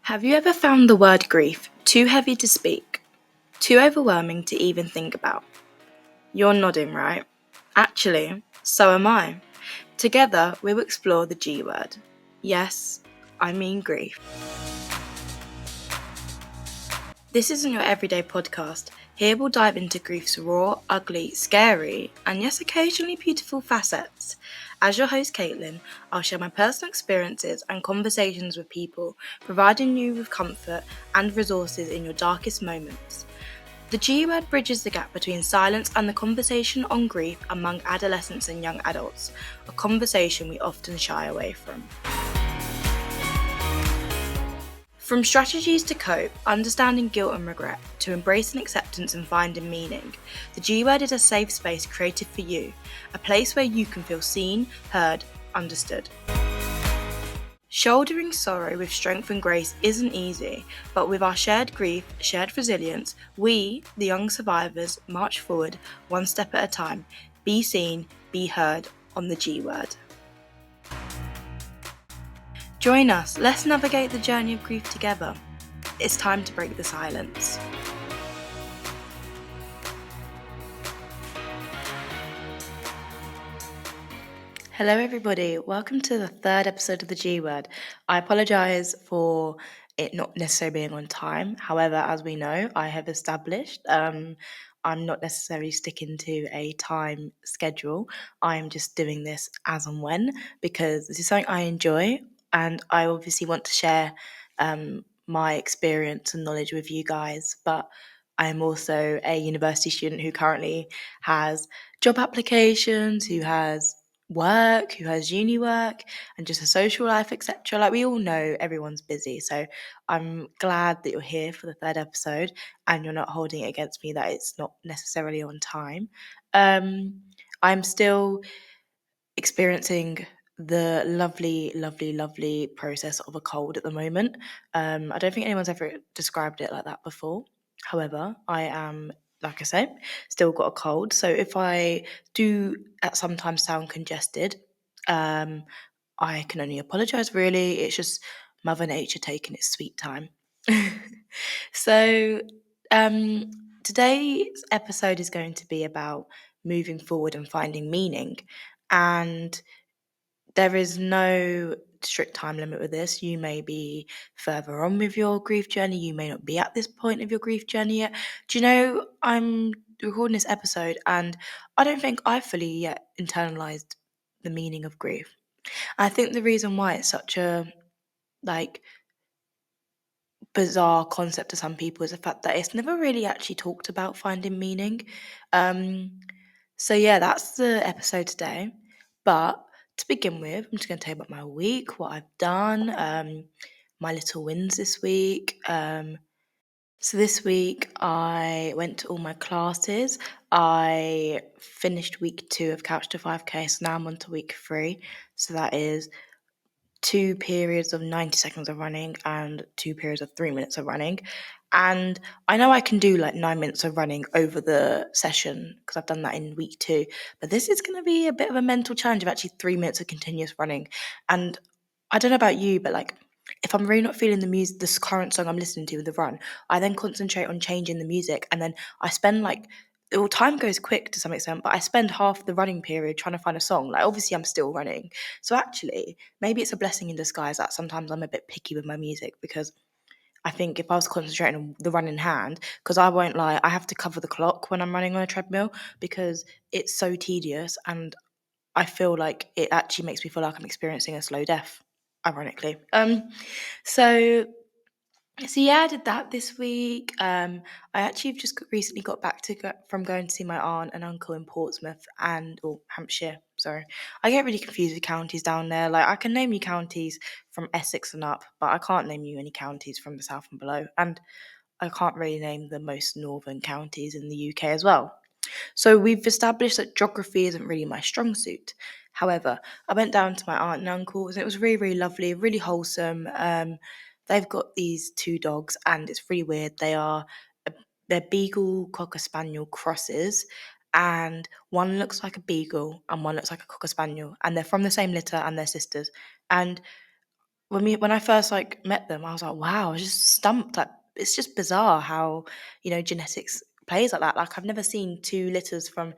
Have you ever found the word grief too heavy to speak, too overwhelming to even think about? You're nodding, right? Actually, so am I. Together, we'll explore the G word. Yes, I mean grief. This isn't your everyday podcast. Here we'll dive into grief's raw, ugly, scary, and yes, occasionally beautiful facets. As your host, Caitlin, I'll share my personal experiences and conversations with people, providing you with comfort and resources in your darkest moments. The G word bridges the gap between silence and the conversation on grief among adolescents and young adults, a conversation we often shy away from. From strategies to cope, understanding guilt and regret, to embracing acceptance and finding meaning, the G word is a safe space created for you, a place where you can feel seen, heard, understood. Shouldering sorrow with strength and grace isn't easy, but with our shared grief, shared resilience, we, the young survivors, march forward one step at a time. Be seen, be heard on the G word. Join us, let's navigate the journey of grief together. It's time to break the silence. Hello everybody, welcome to the third episode of the G word. I apologise for it not necessarily being on time. However, as we know, I have established I'm not necessarily sticking to a time schedule. I'm just doing this as and when because this is something I enjoy and I obviously want to share my experience and knowledge with you guys. But I'm also a university student who currently has job applications, who has work, who has uni work, and just a social life, etc. Like we all know everyone's busy. So I'm glad that you're here for the third episode and you're not holding it against me that it's not necessarily on time. I'm still experiencing the lovely process of a cold at the moment. I don't think anyone's ever described it like that before. However, I am, like I said, still got a cold. So if I do at sometimes sound congested, um, I can only apologise really. It's just Mother Nature taking its sweet time. So um, today's episode is going to be about moving forward and finding meaning. And there is no strict time limit with this. You may be further on with your grief journey. You may not be at this point of your grief journey yet. Do you know, I'm recording this episode and I don't think I've fully yet internalized the meaning of grief. I think the reason why it's such a like bizarre concept to some people is the fact that it's never really actually talked about finding meaning. Um, so yeah, that's the episode today. But to begin with, I'm just going to tell you about my week, what I've done, my little wins this week. So this week I went to all my classes. I finished week 2 of Couch to 5K, so now I'm on to week 3. So that is 2 periods of 90 seconds of running and 2 periods of 3 minutes of running. And I know I can do like 9 minutes of running over the session because I've done that in week 2. But this is going to be a bit of a mental challenge of actually 3 minutes of continuous running. And I don't know about you, but like if I'm really not feeling the music, this current song I'm listening to with the run, I then concentrate on changing the music. And then I spend like, well, time goes quick to some extent, but I spend half the running period trying to find a song. Like obviously I'm still running. So actually, maybe it's a blessing in disguise that sometimes I'm a bit picky with my music because I think if I was concentrating on the run in hand, because I won't lie, I have to cover the clock when I'm running on a treadmill because it's so tedious and I feel like it actually makes me feel like I'm experiencing a slow death, ironically. So so yeah, I did that this week. I actually just recently got back from going to see my aunt and uncle in Portsmouth or Hampshire. Sorry, I get really confused with counties down there. Like I can name you counties from Essex and up, but I can't name you any counties from the south and below. And I can't really name the most northern counties in the UK as well. So we've established that geography isn't really my strong suit. However, I went down to my aunt and uncle's and it was really lovely, really wholesome. They've got these 2 dogs and it's really weird. They're beagle cocker spaniel crosses, and one looks like a beagle and one looks like a cocker spaniel, and they're from the same litter and they're sisters. And when I first like met them, I was like, wow, I was just stumped. Like it's just bizarre how, genetics plays like that. Like I've never seen two litters from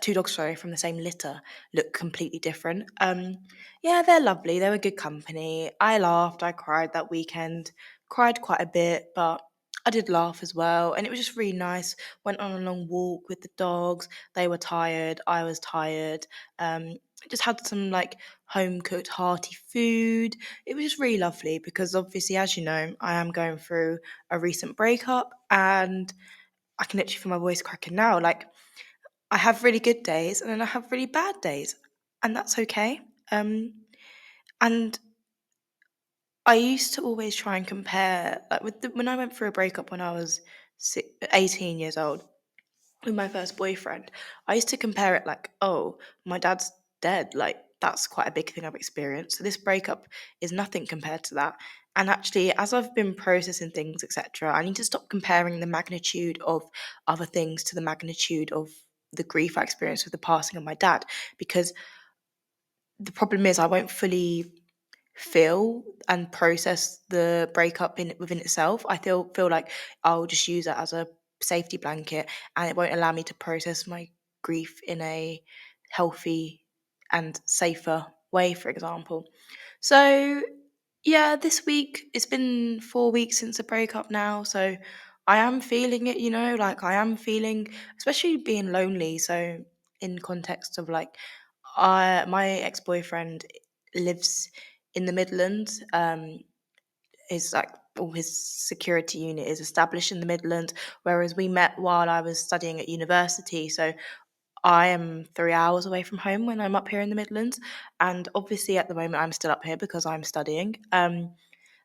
two dogs, sorry, from the same litter look completely different. Yeah, they're lovely. They were good company. I laughed, I cried that weekend, cried quite a bit, but I did laugh as well. And it was just really nice. Went on a long walk with the dogs. They were tired. I was tired. Um, just had some like home cooked hearty food. It was just really lovely because obviously, as you know, I am going through a recent breakup and I can literally feel my voice cracking now. Like I have really good days and then I have really bad days, and that's okay. Um, and I used to always try and compare, like when I went through a breakup when I was 18 years old with my first boyfriend. I used to compare it like, oh, my dad's dead. Like that's quite a big thing I've experienced. So this breakup is nothing compared to that. And actually, as I've been processing things, etc., I need to stop comparing the magnitude of other things to the magnitude of the grief I experienced with the passing of my dad. Because the problem is, I won't fully feel and process the breakup in within itself. I feel like I'll just use it as a safety blanket, and it won't allow me to process my grief in a healthy and safer way, for example. So yeah, this week it's been 4 weeks since the breakup now, so I am feeling it, like I am feeling, especially being lonely. So in context of like, my ex-boyfriend lives in the Midlands. His like all his security unit is established in the Midlands, whereas we met while I was studying at university. So I am 3 hours away from home when I'm up here in the Midlands, and obviously at the moment I'm still up here because I'm studying. And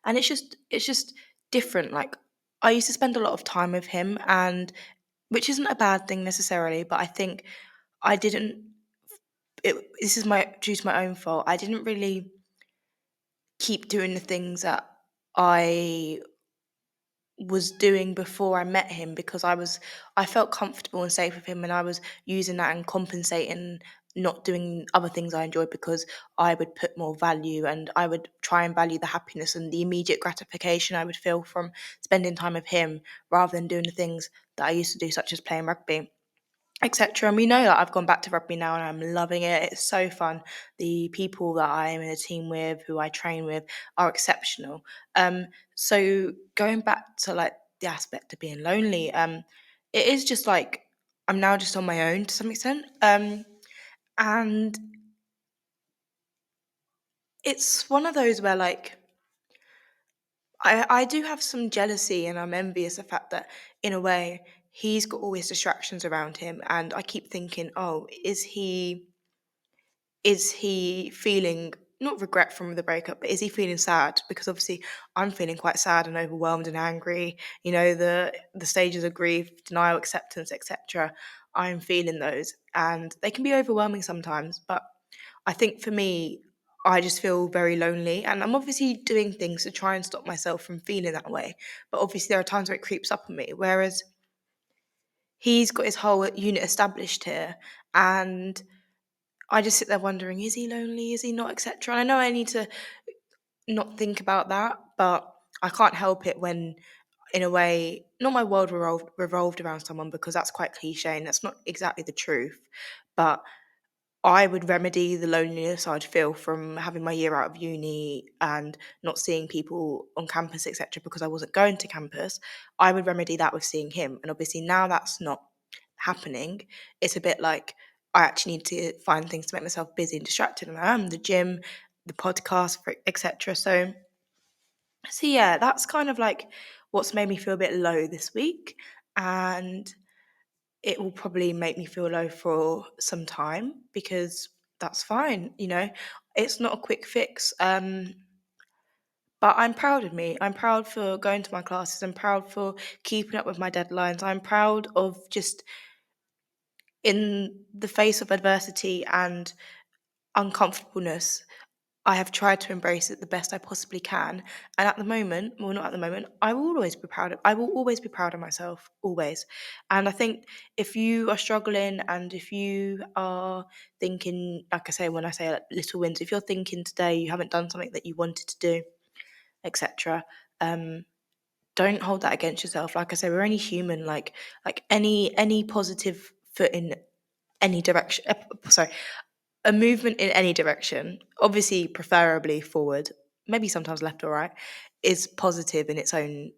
it's just different. Like I used to spend a lot of time with him, and which isn't a bad thing necessarily, but I think I didn't. This is my due to my own fault. I didn't really keep doing the things that I was doing before I met him because I felt comfortable and safe with him, and I was using that and compensating not doing other things I enjoyed because I would put more value and I would try and value the happiness and the immediate gratification I would feel from spending time with him rather than doing the things that I used to do, such as playing rugby, etc. And we know that I've gone back to rugby now and I'm loving it. It's so fun. The people that I am in a team with, who I train with, are exceptional. So going back to like the aspect of being lonely, it is just like I'm now just on my own to some extent. And it's one of those where like I do have some jealousy and I'm envious of the fact that in a way he's got all his distractions around him and I keep thinking, oh, is he feeling not regret from the breakup, but is he feeling sad? Because obviously I'm feeling quite sad and overwhelmed and angry. The stages of grief, denial, acceptance, etc. I'm feeling those, and they can be overwhelming sometimes. But I think for me, I just feel very lonely, and I'm obviously doing things to try and stop myself from feeling that way. But obviously, there are times where it creeps up on me. Whereas he's got his whole unit established here, and I just sit there wondering, is he lonely? Is he not, etc. And I know I need to not think about that, but I can't help it when, in a way, not my world revolved around someone because that's quite cliche and that's not exactly the truth. But I would remedy the loneliness I'd feel from having my year out of uni and not seeing people on campus, etc., because I wasn't going to campus. I would remedy that with seeing him. And obviously, now that's not happening. It's a bit like I actually need to find things to make myself busy and distracted. And I am the gym, the podcast, etc. So, yeah, that's kind of like what's made me feel a bit low this week. And it will probably make me feel low for some time because that's fine, it's not a quick fix. But I'm proud of me. I'm proud for going to my classes. I'm proud for keeping up with my deadlines. I'm proud of just in the face of adversity and uncomfortableness, I have tried to embrace it the best I possibly can. And at the moment, well, not at the moment, I will always be proud of myself, always. And I think if you are struggling and if you are thinking, like I say, when I say like, little wins, if you're thinking today you haven't done something that you wanted to do, etc., um, don't hold that against yourself. Like I say, we're only human. Like any positive foot in any direction. Sorry, a movement in any direction, obviously preferably forward, maybe sometimes left or right, is positive in its own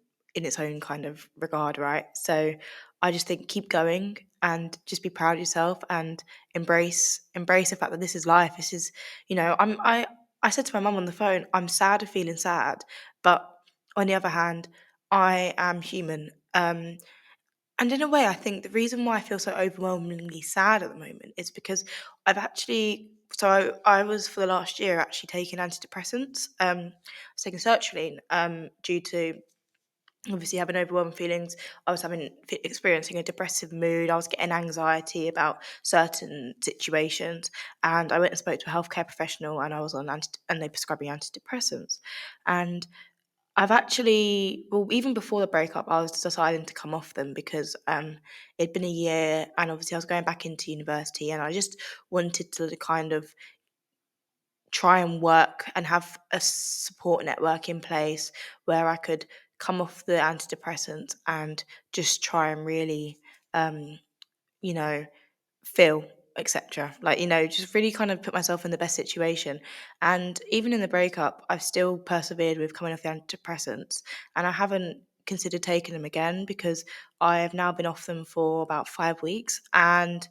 kind of regard, right? So I just think keep going and just be proud of yourself and embrace the fact that this is life. This is, I said to my mum on the phone, I'm sad of feeling sad, but on the other hand, I am human. And in a way, I think the reason why I feel so overwhelmingly sad at the moment is because I've actually, I was for the last year actually taking antidepressants. I was taking sertraline due to obviously having overwhelming feelings. I was experiencing a depressive mood. I was getting anxiety about certain situations, and I went and spoke to a healthcare professional, and I was on and they prescribed me antidepressants, and I've actually, well, even before the breakup, I was deciding to come off them because it'd been a year, and obviously I was going back into university, and I just wanted to kind of try and work and have a support network in place where I could come off the antidepressants and just try and really, um, you know, feel, etc. Like, just really kind of put myself in the best situation. And even in the breakup, I've still persevered with coming off the antidepressants, and I haven't considered taking them again because I have now been off them for about 5 weeks, and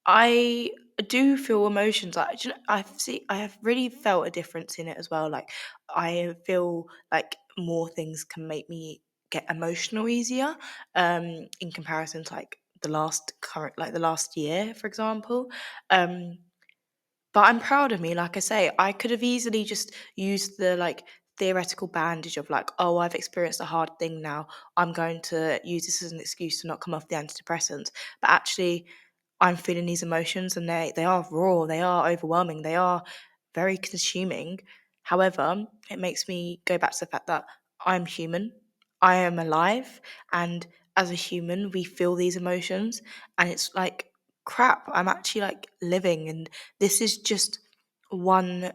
I do feel emotions. Like, I have really felt a difference in it as well. Like, I feel like more things can make me get emotional easier, in comparison to like the last year, for example. Um, but I'm proud of me. Like I say, I could have easily just used the like theoretical bandage of like, oh, I've experienced a hard thing now. I'm going to use this as an excuse to not come off the antidepressants. But actually, I'm feeling these emotions, and they are raw, they are overwhelming, they are very consuming. However, it makes me go back to the fact that I'm human, I am alive, and as a human, we feel these emotions, and it's like crap. I'm actually like living, and this is just one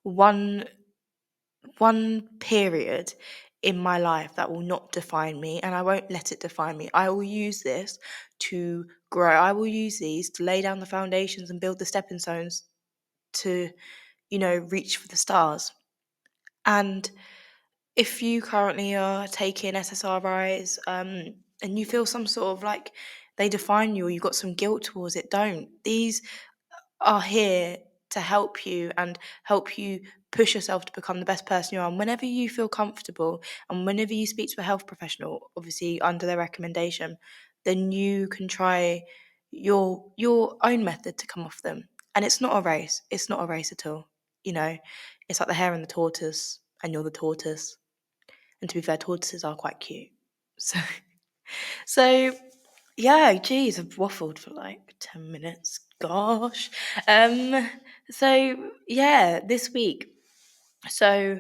one one period in my life that will not define me, and I won't let it define me. I will use this to grow. I will use these to lay down the foundations and build the stepping stones to, reach for the stars. And if you currently are taking SSRIs, and you feel some sort of like they define you or you've got some guilt towards it, don't. These are here to help you and help you push yourself to become the best person you are. And whenever you feel comfortable and whenever you speak to a health professional, obviously under their recommendation, then you can try your own method to come off them. And it's not a race. It's not a race at all. You know, it's like the hare and the tortoise, and you're the tortoise. And to be fair, tortoises are quite cute. So, so yeah, geez, I've waffled for like 10 minutes. Gosh. Um, so yeah, this week. So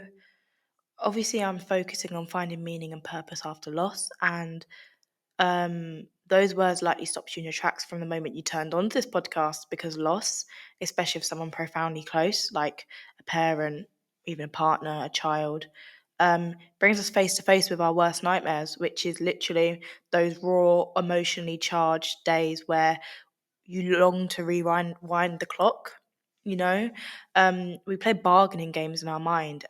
obviously I'm focusing on finding meaning and purpose after loss, and those words likely stopped you in your tracks from the moment you turned on to this podcast, because loss, especially of someone profoundly close, like a parent, even a partner, a child, brings us face to face with our worst nightmares, which is literally those raw, emotionally charged days where you long to wind the clock. You know, we play bargaining games in our mind.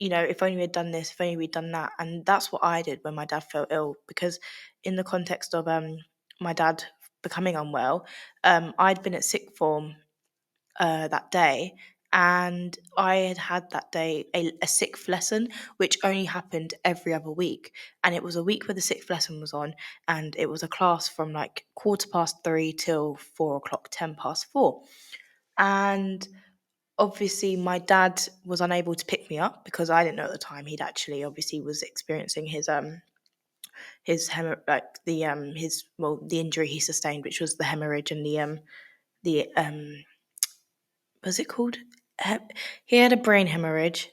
If only we'd done this, if only we'd done that, and that's what I did when my dad fell ill. Because in the context of my dad becoming unwell, I'd been at sick form that day. And I had that day a sixth lesson, which only happened every other week. And it was a week where the sixth lesson was on, and it was a class from like 3:15 till 4 o'clock, 10 past 4. And obviously, my dad was unable to pick me up because I didn't know at the time he'd actually obviously was experiencing the injury he sustained, which was the hemorrhage and the what's it called? he had a brain hemorrhage.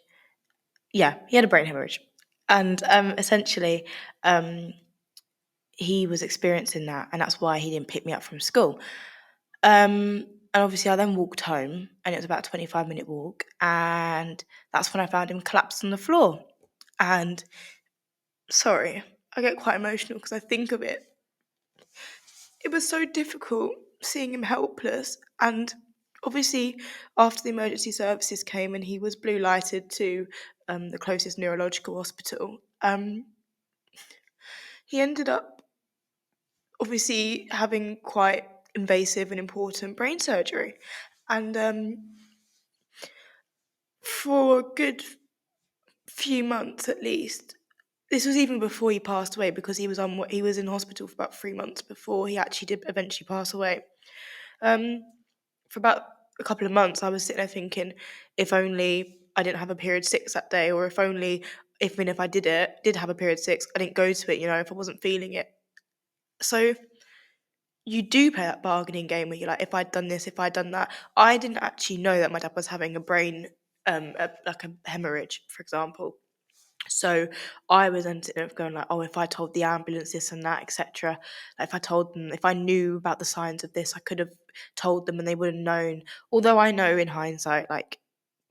Yeah, he had a brain hemorrhage, and essentially, um, he was experiencing that, and that's why he didn't pick me up from school. And obviously, I then walked home, and it was about a 25-minute walk, and that's when I found him collapsed on the floor. And sorry, I get quite emotional because I think of it. It was so difficult seeing him helpless, and obviously, after the emergency services came and he was blue lighted to the closest neurological hospital, he ended up obviously having quite invasive and important brain surgery. And for a good few months at least, this was even before he passed away because he was in hospital for about 3 months before he actually did eventually pass away. Um, for about a couple of months, I was sitting there thinking, if only I didn't have a period six that day, or if only, even if I did have a period six, I didn't go to it. If I wasn't feeling it. So you do play that bargaining game where you're like, if I'd done this, if I'd done that. I didn't actually know that my dad was having a brain, like a hemorrhage, for example. So I was ended up going like, oh, if I told the ambulance this and that, etc. Like if I told them, if I knew about the signs of this, I could have told them and they would have known. Although I know in hindsight, like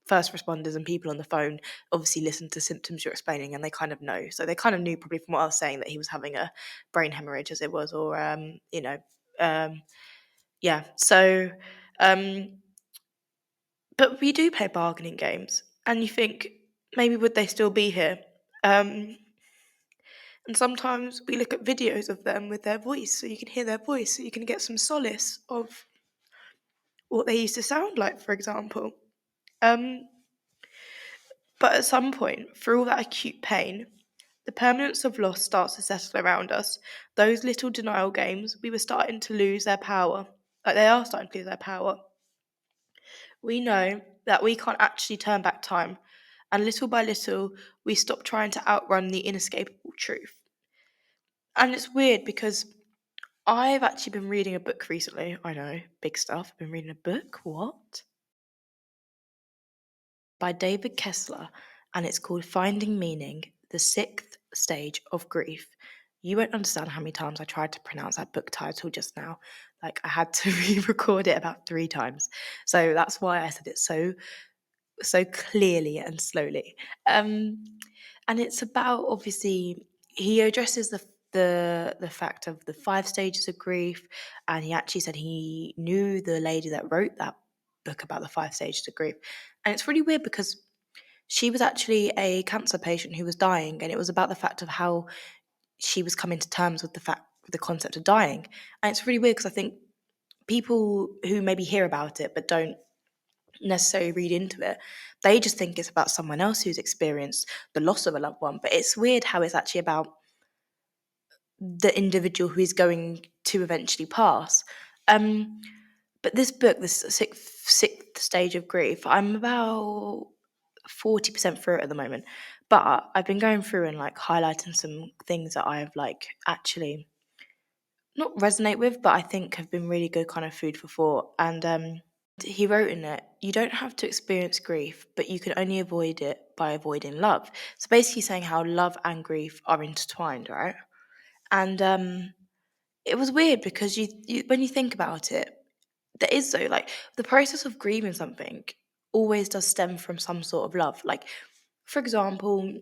first responders and people on the phone obviously listen to symptoms you're explaining and they kind of know. So they kind of knew probably from what I was saying that he was having a brain hemorrhage as it was, or um, yeah. So, um, but we do play bargaining games, and you think maybe would they still be here? Um, and sometimes we look at videos of them with their voice, so you can hear their voice, so you can get some solace of what they used to sound like, for example. Um, but at some point, through all that acute pain, the permanence of loss starts to settle around us. Those little denial games, we were starting to lose their power. Like they are starting to lose their power. We know that we can't actually turn back time, and little by little, we stop trying to outrun the inescapable truth. And it's weird because I've actually been reading a book recently. I know, big stuff. I've been reading a book. What? By David Kessler, and it's called Finding Meaning: The Sixth Stage of Grief. You won't understand how many times I tried to pronounce that book title just now. Like I had to re-record it about 3 times. So that's why I said it so clearly and slowly. Um, and it's about, obviously, he addresses the fact of the 5 stages of grief, and he actually said he knew the lady that wrote that book about the 5 stages of grief. And it's really weird because she was actually a cancer patient who was dying, and it was about the fact of how she was coming to terms with the concept of dying. And it's really weird because I think people who maybe hear about it but don't necessarily read into it, they just think it's about someone else who's experienced the loss of a loved one. But it's weird how it's actually about the individual who is going to eventually pass. Um, but this book, this sixth stage of grief, I'm about 40% through it at the moment. But I've been going through and like highlighting some things that I've like actually not resonate with, but I think have been really good kind of food for thought. And he wrote in it, you don't have to experience grief, but you can only avoid it by avoiding love. So basically saying how love and grief are intertwined, right? And it was weird because you when you think about it, there is though, like the process of grieving something always does stem from some sort of love. Like, for example,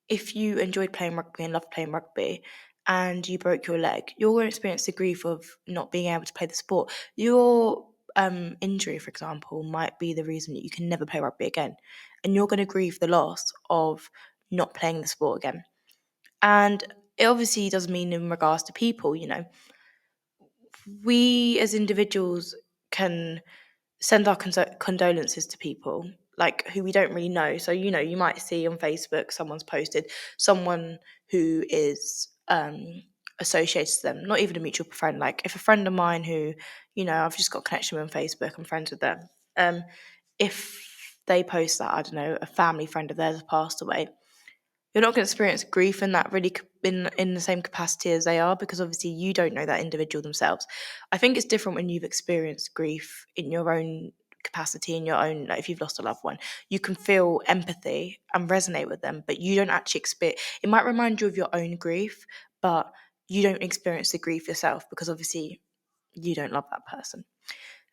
if you enjoyed playing rugby and loved playing rugby and you broke your leg, you're going to experience the grief of not being able to play the sport. Your injury, for example, might be the reason that you can never play rugby again. And you're going to grieve the loss of not playing the sport again. And it obviously does mean in regards to people, we as individuals can send our condolences to people like who we don't really know. So you might see on Facebook someone's posted someone who is associated to them, not even a mutual friend. Like if a friend of mine who I've just got a connection with on Facebook, I'm friends with them. If they post that, I don't know, a family friend of theirs has passed away, you're not going to experience grief in that really in the same capacity as they are, because obviously you don't know that individual themselves. I think it's different when you've experienced grief in your own capacity in your own, like if you've lost a loved one, you can feel empathy and resonate with them, but you don't actually experience it. Might remind you of your own grief, but you don't experience the grief yourself because obviously you don't love that person.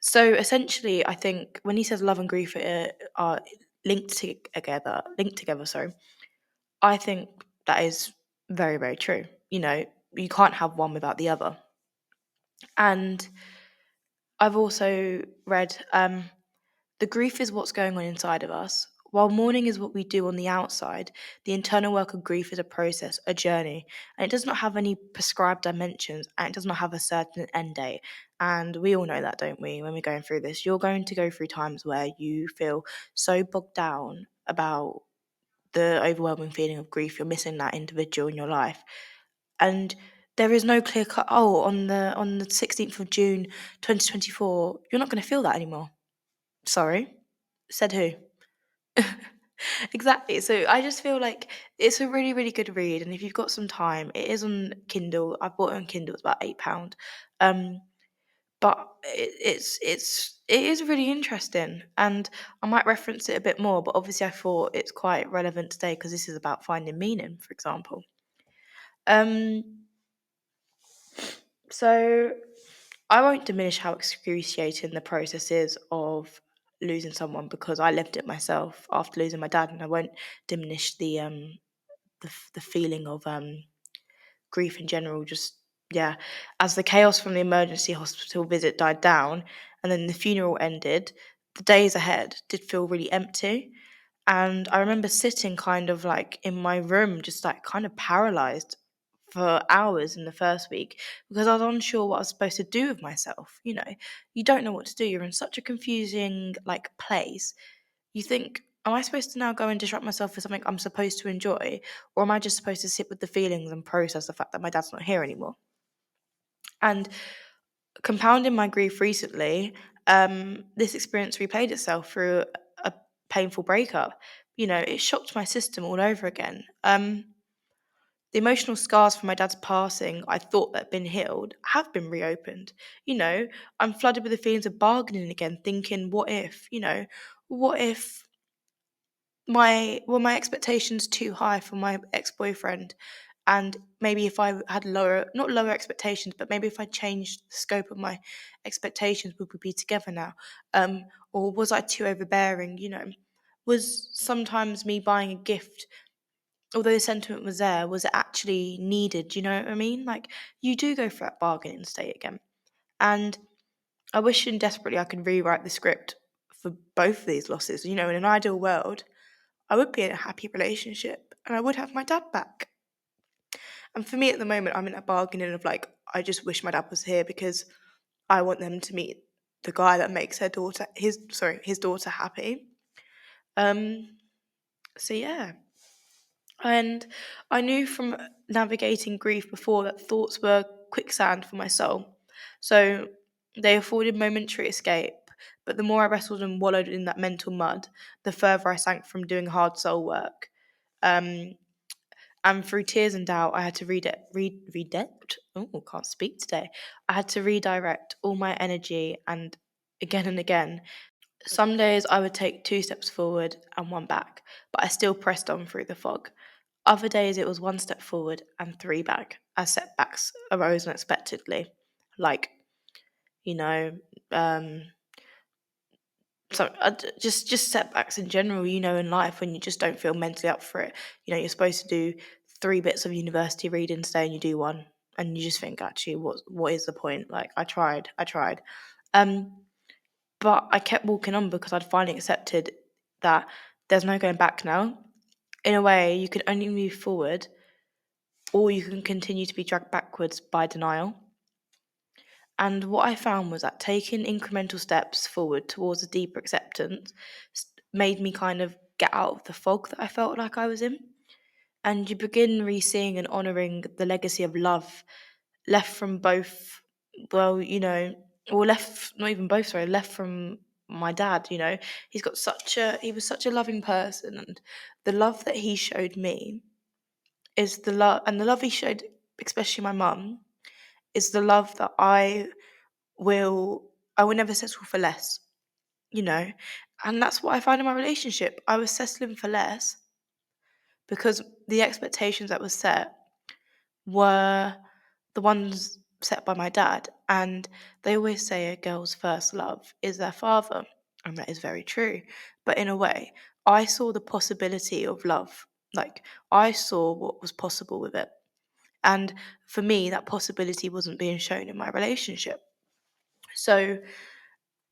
So essentially, I think when he says love and grief are linked together, sorry, I think that is very, very true. You can't have one without the other. And I've also read the grief is what's going on inside of us. While mourning is what we do on the outside, the internal work of grief is a process, a journey, and it does not have any prescribed dimensions and it does not have a certain end date. And we all know that, don't we, when we're going through this? You're going to go through times where you feel so bogged down about the overwhelming feeling of grief. You're missing that individual in your life. And there is no clear cut, oh, on the 16th of June 2024, you're not going to feel that anymore. Sorry? Said who? Exactly. So I just feel like it's a really, really good read. And if you've got some time, it is on Kindle. I bought it on Kindle, it's about £8. Um, but it is really interesting. And I might reference it a bit more, but obviously I thought it's quite relevant today because this is about finding meaning, for example. Um so I won't diminish how excruciating the process is of losing someone because I lived it myself after losing my dad, and I won't diminish the feeling of grief in general. Just yeah, as the chaos from the emergency hospital visit died down, and then the funeral ended, the days ahead did feel really empty. And I remember sitting kind of like in my room, just like kind of paralyzed for hours in the first week because I was unsure what I was supposed to do with myself. You don't know what to do. You're in such a confusing like place. You think, am I supposed to now go and disrupt myself for something I'm supposed to enjoy? Or am I just supposed to sit with the feelings and process the fact that my dad's not here anymore? And compounding my grief recently, this experience replayed itself through a painful breakup. It shocked my system all over again. The emotional scars from my dad's passing, I thought that had been healed, have been reopened. I'm flooded with the feelings of bargaining again, thinking, what if my expectations too high for my ex-boyfriend, and maybe if I had not lower expectations, but maybe if I changed the scope of my expectations, would we be together now? Or was I too overbearing? Was sometimes me buying a gift, although the sentiment was there, was it actually needed? Do you know what I mean? Like, you do go for that bargaining state again. And I wish and desperately I could rewrite the script for both of these losses. In an ideal world, I would be in a happy relationship and I would have my dad back. And for me at the moment, I'm in a bargaining of like, I just wish my dad was here because I want them to meet the guy that makes his daughter happy. Um, so yeah. And I knew from navigating grief before that thoughts were quicksand for my soul. So they afforded momentary escape, but the more I wrestled and wallowed in that mental mud, the further I sank from doing hard soul work. Um, and through tears and doubt, I had to redirect. Oh, can't speak today. I had to redirect all my energy and again. Some days I would take 2 steps forward and one back, but I still pressed on through the fog. Other days it was 1 step forward and three back, as setbacks arose unexpectedly, like you know, um, just setbacks in general. In life when you just don't feel mentally up for it. You're supposed to do 3 bits of university reading today, and you do one, and you just think, actually, what is the point? Like, I tried, um, but I kept walking on because I'd finally accepted that there's no going back now. In a way, you can only move forward or you can continue to be dragged backwards by denial. And what I found was that taking incremental steps forward towards a deeper acceptance made me kind of get out of the fog that I felt like I was in. And you begin re-seeing and honouring the legacy of love left from both, well, or left, not even both, sorry, left from my dad. He was such a loving person, and the love that he showed me is the love, and the love he showed, especially my mum, is the love that I will never settle for less. you know. And that's what I find in my relationship. I was settling for less because the expectations that were set were the ones set by my dad. And they always say a girl's first love is their father. And that is very true. But in a way, I saw the possibility of love. Like, I saw what was possible with it. And for me, that possibility wasn't being shown in my relationship. So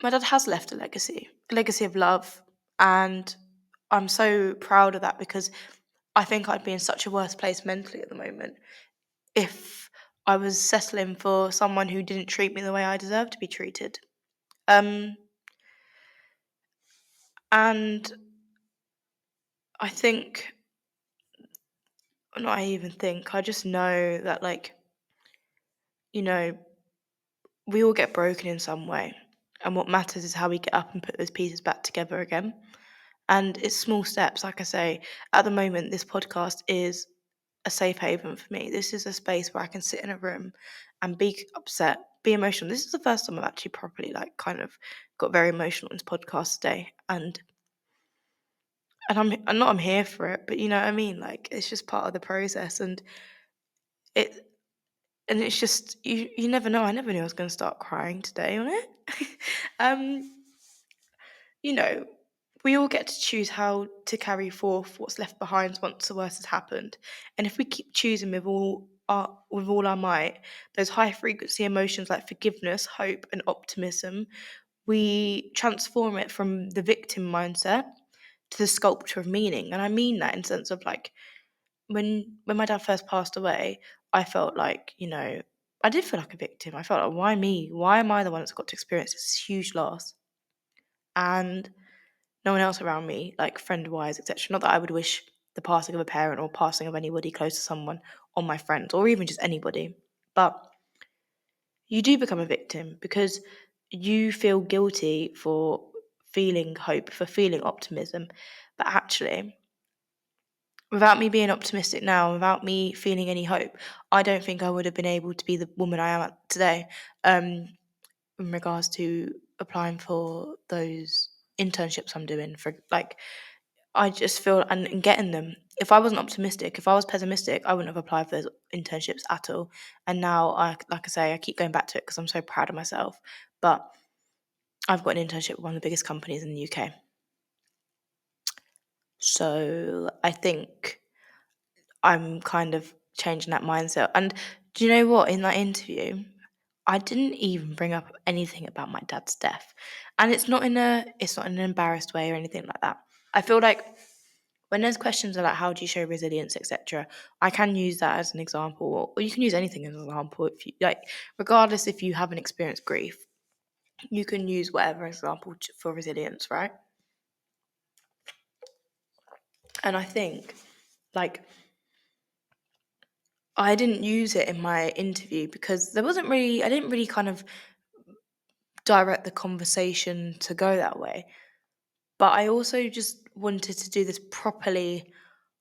my dad has left a legacy of love. And I'm so proud of that because I think I'd be in such a worse place mentally at the moment if I was settling for someone who didn't treat me the way I deserved to be treated. Um, and I think, not I even think, I just know that, like, you know, we all get broken in some way. And what matters is how we get up and put those pieces back together again. And it's small steps. Like I say, at the moment, this podcast is a safe haven for me. This is a space where I can sit in a room and be upset, be emotional. This is the first time I've actually properly, like, kind of got very emotional in this podcast today. And I'm here for it, but you know what I mean? Like, it's just part of the process. It and it's just, you never know. I never knew I was going to start crying today on it. um you know, we all get to choose how to carry forth what's left behind once the worst has happened. And if we keep choosing with all our might, those high frequency emotions like forgiveness, hope, and optimism, we transform it from the victim mindset to the sculpture of meaning. And I mean that in the sense of, like, when my dad first passed away, I felt like, I did feel like a victim. I felt like, why me? Why am I the one that's got to experience this huge loss? And no one else around me, like friend wise, etc. Not that I would wish the passing of a parent or passing of anybody close to someone on my friends or even just anybody. But you do become a victim because you feel guilty for feeling hope, for feeling optimism. But actually, without me being optimistic now, without me feeling any hope, I don't think I would have been able to be the woman I am today. In regards to applying for those internships I'm doing for, like, I just feel, and getting them. If I wasn't optimistic, if I was pessimistic, I wouldn't have applied for those internships at all. And now, like I say, I keep going back to it because I'm so proud of myself. But I've got an internship with one of the biggest companies in the UK. So I think I'm kind of changing that mindset. And do you know what? In that interview, I didn't even bring up anything about my dad's death. And it's not in an embarrassed way or anything like that. I feel like when there's questions like how do you show resilience, etc., I can use that as an example, or you can use anything as an example if you like, regardless if you haven't experienced grief, you can use whatever example for resilience, right? And I think, like, I didn't use it in my interview because I didn't really kind of direct the conversation to go that way. But I also just wanted to do this properly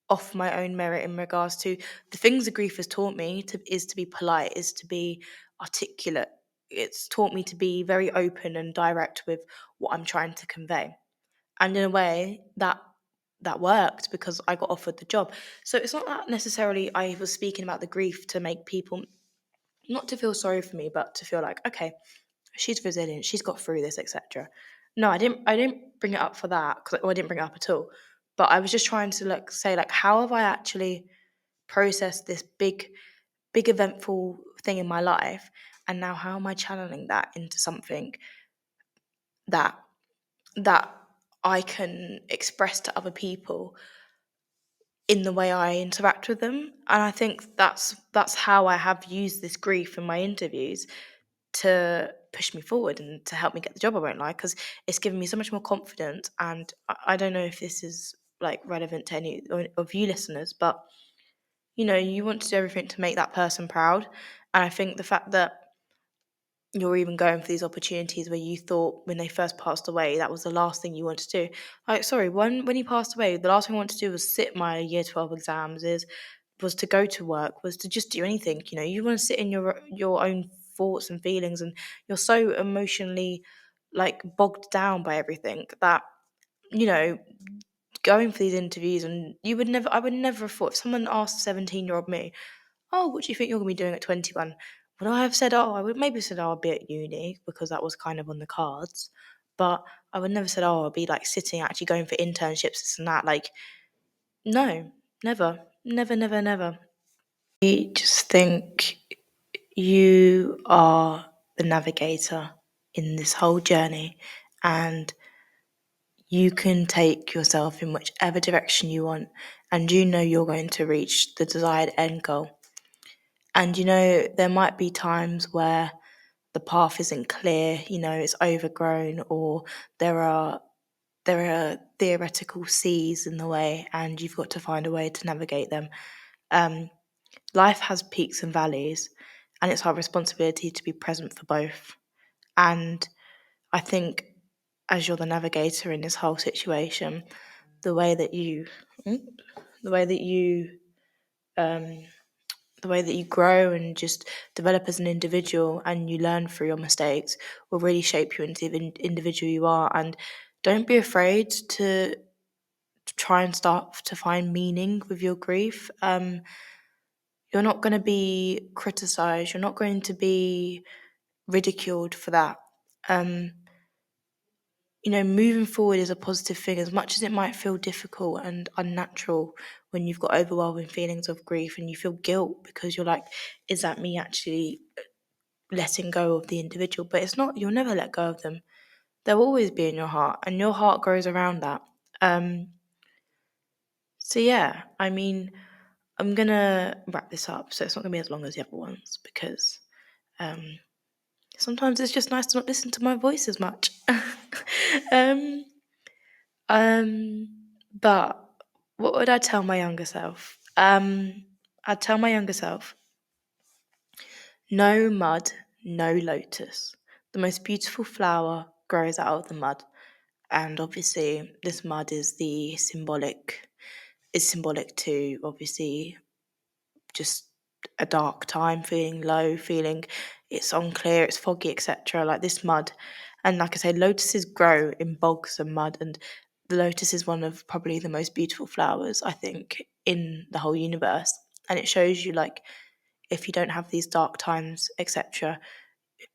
off my own merit in regards to the things that grief has taught me is to be polite, is to be articulate. It's taught me to be very open and direct with what I'm trying to convey. And in a way that worked because I got offered the job. So it's not that necessarily I was speaking about the grief to make people not to feel sorry for me, but to feel like, okay, she's resilient, she's got through this, etc. No, I didn't bring it up for that because I didn't bring it up at all. But I was just trying to, like, say, like, how have I actually processed this big eventful thing in my life, and now how am I channeling that into something that that I can express to other people in the way I interact with them. And I think that's how I have used this grief in my interviews to push me forward and to help me get the job, I won't lie, because it's given me so much more confidence. And I don't know if this is, like, relevant to any of you listeners, but you want to do everything to make that person proud. And I think the fact that you're even going for these opportunities where you thought when they first passed away that was the last thing you wanted to do. Like, sorry, when he passed away, the last thing I wanted to do was sit my year 12 exams, was to go to work, was to just do anything. You want to sit in your own thoughts and feelings, and you're so emotionally like bogged down by everything that, you know, going for these interviews, and I would never have thought, if someone asked 17-year-old me, oh, what do you think you're going to be doing at 21? Would I have said, oh, I would maybe said, oh, I'll be at uni, because that was kind of on the cards. But I would never said, oh, I'll be like sitting, actually going for internships, this and that. Like, no, never, never, never, never. I just think you are the navigator in this whole journey, and you can take yourself in whichever direction you want, and you know you're going to reach the desired end goal. And there might be times where the path isn't clear, it's overgrown, or there are theoretical seas in the way, and you've got to find a way to navigate them. Life has peaks and valleys, and it's our responsibility to be present for both. And I think, as you're the navigator in this whole situation, the way that you the way that you um, the way that you grow and just develop as an individual, and you learn through your mistakes, will really shape you into the individual you are. And don't be afraid to try and start to find meaning with your grief. You're not going to be criticized, you're not going to be ridiculed for that. um, Moving forward is a positive thing, as much as it might feel difficult and unnatural when you've got overwhelming feelings of grief and you feel guilt because you're like, is that me actually letting go of the individual? But it's not, you'll never let go of them. They'll always be in your heart, and your heart grows around that. So yeah, I mean, I'm gonna wrap this up, so it's not gonna be as long as the other ones, because um, sometimes it's just nice to not listen to my voice as much. um, um, but what would I tell my younger self? I'd tell my younger self, no mud, no lotus. The most beautiful flower grows out of the mud. And obviously this mud is symbolic to, obviously, just a dark time, feeling low, feeling it's unclear, it's foggy, etc. Like this mud. And like I say, lotuses grow in bogs and mud, and the lotus is one of probably the most beautiful flowers, I think, in the whole universe. And it shows you, like, if you don't have these dark times, etc.,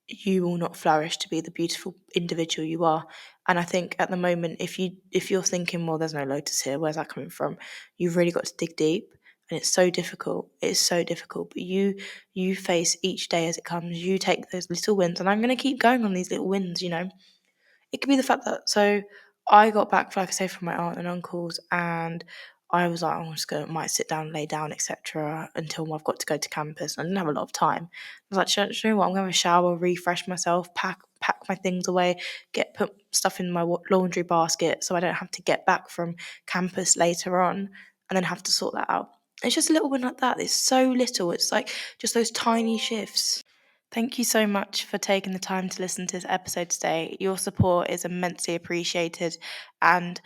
you will not flourish to be the beautiful individual you are. And I think at the moment, if you're thinking, well, there's no lotus here, where's that coming from? You've really got to dig deep, and it's so difficult. It's so difficult. But you face each day as it comes. You take those little wins, and I'm going to keep going on these little wins. It could be the fact that, so I got back, like I say, from my aunt and uncles, and I was like, I'm just gonna might sit down, lay down, etc. until I've got to go to campus. I didn't have a lot of time. I was like, you know what? I'm gonna have a shower, refresh myself, pack my things away, put stuff in my laundry basket, so I don't have to get back from campus later on and then have to sort that out. It's just a little win like that. It's so little. It's like just those tiny shifts. Thank you so much for taking the time to listen to this episode today. Your support is immensely appreciated. And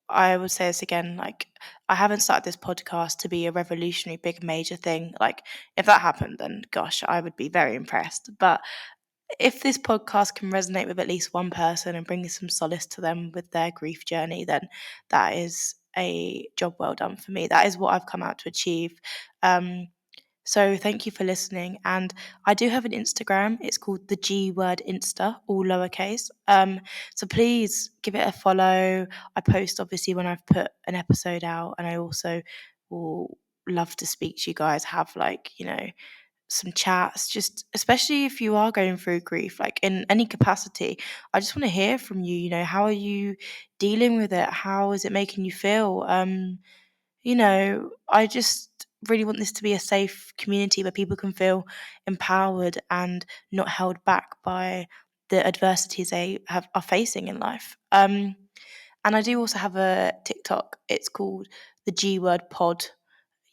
I would say this again, like, I haven't started this podcast to be a revolutionary big major thing. Like, if that happened, then gosh, I would be very impressed. But if this podcast can resonate with at least one person and bring some solace to them with their grief journey, then that is a job well done for me. That is what I've come out to achieve. So thank you for listening. And I do have an Instagram. It's called the G Word Insta, all lowercase. So please give it a follow. I post obviously when I've put an episode out, and I also will love to speak to you guys, have, like, some chats, just especially if you are going through grief, like in any capacity. I just want to hear from you. How are you dealing with it? How is it making you feel? I just really want this to be a safe community where people can feel empowered and not held back by the adversities they are facing in life. And I do also have a TikTok. It's called the G Word Pod.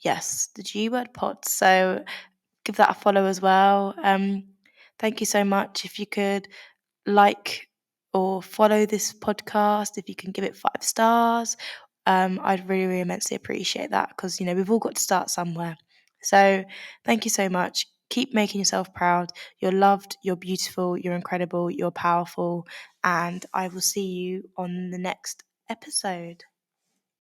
Yes, the G Word Pod. So give that a follow as well. Thank you so much. If you could like or follow this podcast, if you can give it 5 stars, I'd really, really immensely appreciate that, because we've all got to start somewhere. So thank you so much. keep making yourself proud. You're loved, you're beautiful, you're incredible, you're powerful, and I will see you on the next episode.